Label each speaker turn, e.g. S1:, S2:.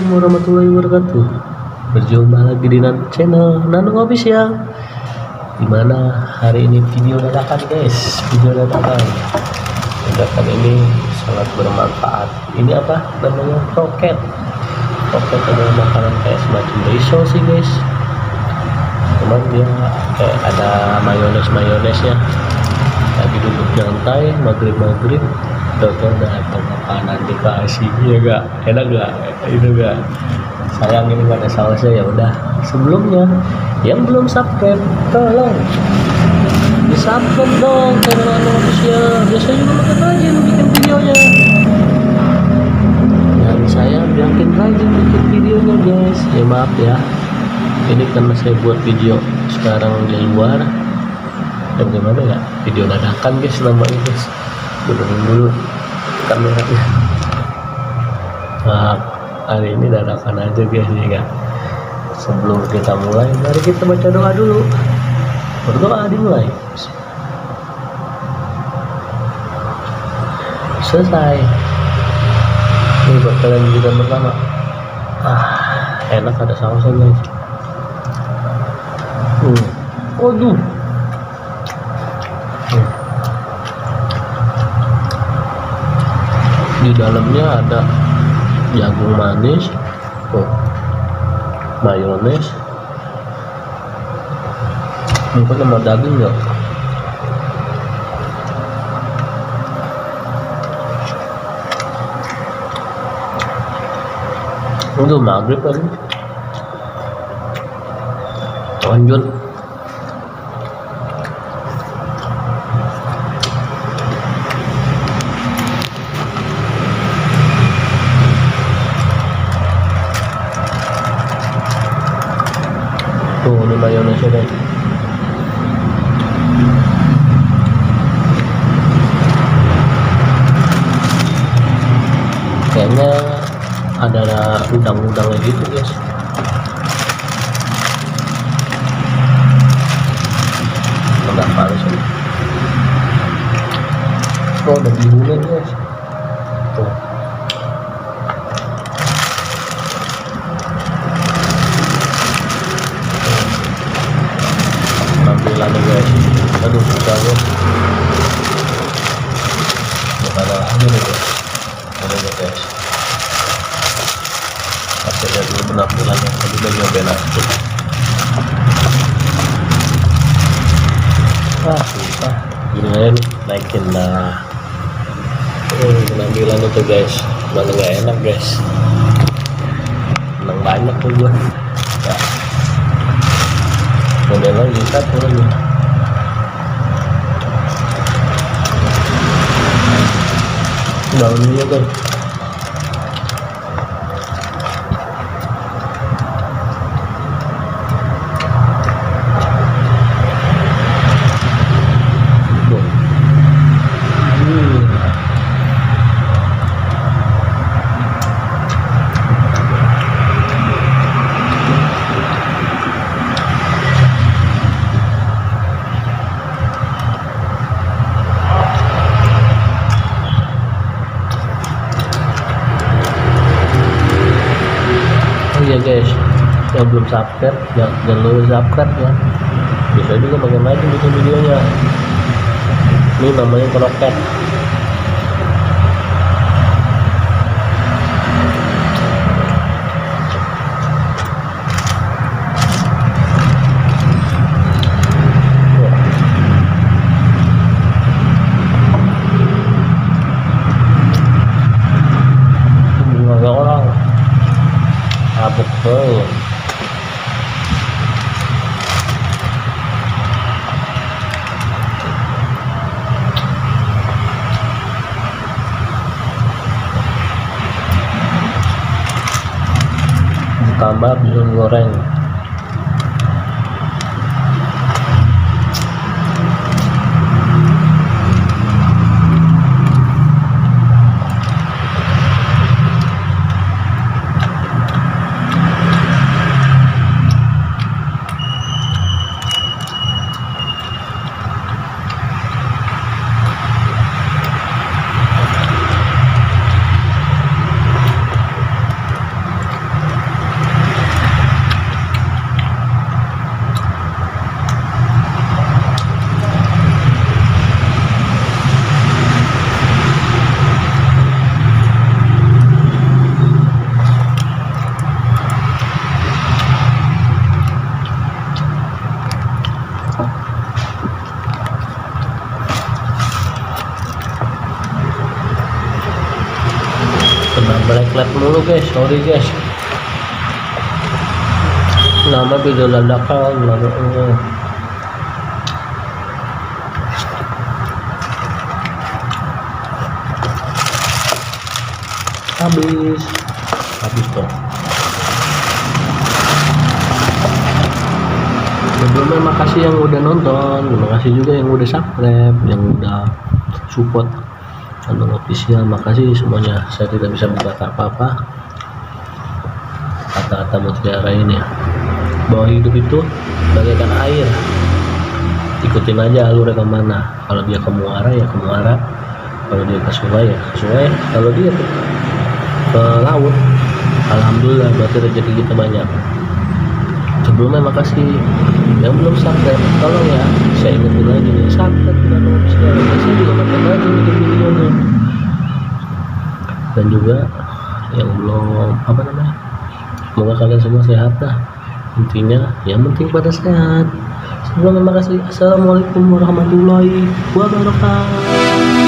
S1: Assalamualaikum warahmatullahi wabarakatuh. Berjumpa lagi di channel Nano Official. Dimana hari ini video dadakan guys, dadakan ini sangat bermanfaat. Ini apa namanya? Kroket adalah makanan kayak semacam risol sih guys, cuman dia kayak ada mayonesnya. Lagi duduk nyantai maghrib tonton datang makanan dikasih, ya gak enak gak itu gak. Sayang ini gak ada sausnya. Ya udah, sebelumnya yang belum subscribe tolong di subscribe dong channel Nano Official. Biasanya juga makin rajin bikin videonya, dan saya makin rajin bikin videonya guys. Ya maaf ya, ini karena saya buat video sekarang di luar, dan gimana ya, video dadakan guys namanya guys. Benerin dulu kameranya. Nah, hari ini dadakan aja guys ya. Sebelum kita mulai, mari kita baca doa dulu. Berdoa dimulai. Selesai. Ini buat kalian juga pertama. Enak ada sausnya guys. Waduh. Di dalamnya ada jagung manis, mayones, mungkin sama daging ya. Untuk maghrib lagi. Lanjut. Tuh, ini mayonesnya guys. Kayaknya ada udang-udangnya gitu guys. Enggak panas ini. Oh, ada bihunnya guys. Tuh. Tampilannya guys, aduh susah guys. Bukan lagi nih guys. Ini guys, aku lihat dulu penampilannya. Tadi udah nyobain aja. Susah. Gini aja nih, naikin lah. Penampilannya tuh guys, mana nggak enak guys. Menang banyak tuh gua. Ya. Modelnya lihat lagi. Daunnya guys. Ya guys, yang belum subscribe jangan lupa subscribe ya. Bisa juga makin rajin bikin videonya. Ini namanya kroket. Ada orang abuk tuh. Ditambah bihun goreng. kena blacklight mulu guys, sorry guys. Nama video dadakan habis tuh. Sebelumnya makasih yang udah nonton, terima kasih juga yang udah subscribe, yang udah support channel official. Makasih semuanya. Saya tidak bisa berkata apa-apa, kata-kata mutiara ini ya, bahwa hidup itu bagaikan air, ikutin aja alurnya kemana. Kalau dia ke muara ya ke muara, kalau dia ke sungai ya ke sungai, kalau dia ke laut alhamdulillah berarti rezeki kita banyak. Sebelumnya makasih yang belum subscribe, tolong ya, saya ingetin lagi nih, subscribe channel official. Saya juga makin lagi bikin videonya. Dan juga yang belum semoga kalian semua sehat dah, intinya yang penting pada sehat. Sebelumnya makasih. Assalamualaikum warahmatullahi wabarakatuh.